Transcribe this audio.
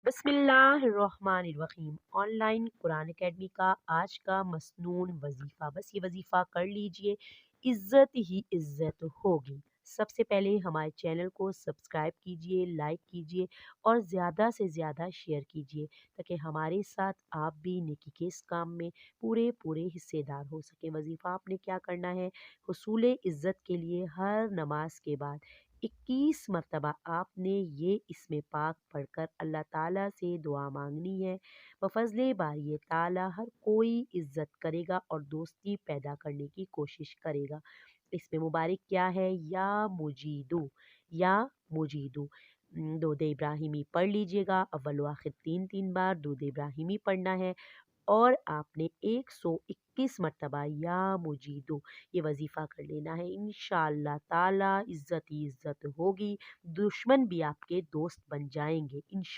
बिस्मिल्लाहिर्रहमानिर्रहीम। Online Quran academy का आज का मसनून वजीफ़ा, बस ये वजीफ़ा कर लीजिए, इज़्ज़त ही इज़्ज़त होगी। सबसे पहले हमारे चैनल को सब्सक्राइब कीजिए, लाइक कीजिए और ज़्यादा से ज़्यादा शेयर कीजिए ताकि हमारे साथ आप भी नेकी के इस काम में पूरे पूरे हिस्सेदार हो सकें। वजीफ़ा आपने क्या करना है, हुसूल इज़्ज़त के लिए हर नमाज के बाद 21 मरतबा आपने ये इसमें पाक पढ़कर अल्लाह ताला से दुआ मांगनी है। बफज़ले बारी ताला हर कोई इज़्ज़त करेगा और दोस्ती पैदा करने की कोशिश करेगा। इसमें मुबारक क्या है, या मुजीदू, या मुजीदू। दूध इब्राहिमी पढ़ लीजिएगा, अव्वल व आखिर 3-3 बार दूध इब्राहिमी पढ़ना है और आपने 121 मरतबा या मुजीदो ये वजीफ़ा कर लेना है। इंशाअल्लाह ताला इज़्ज़त ही इज़्ज़त होगी, दुश्मन भी आपके दोस्त बन जाएँगे इंशा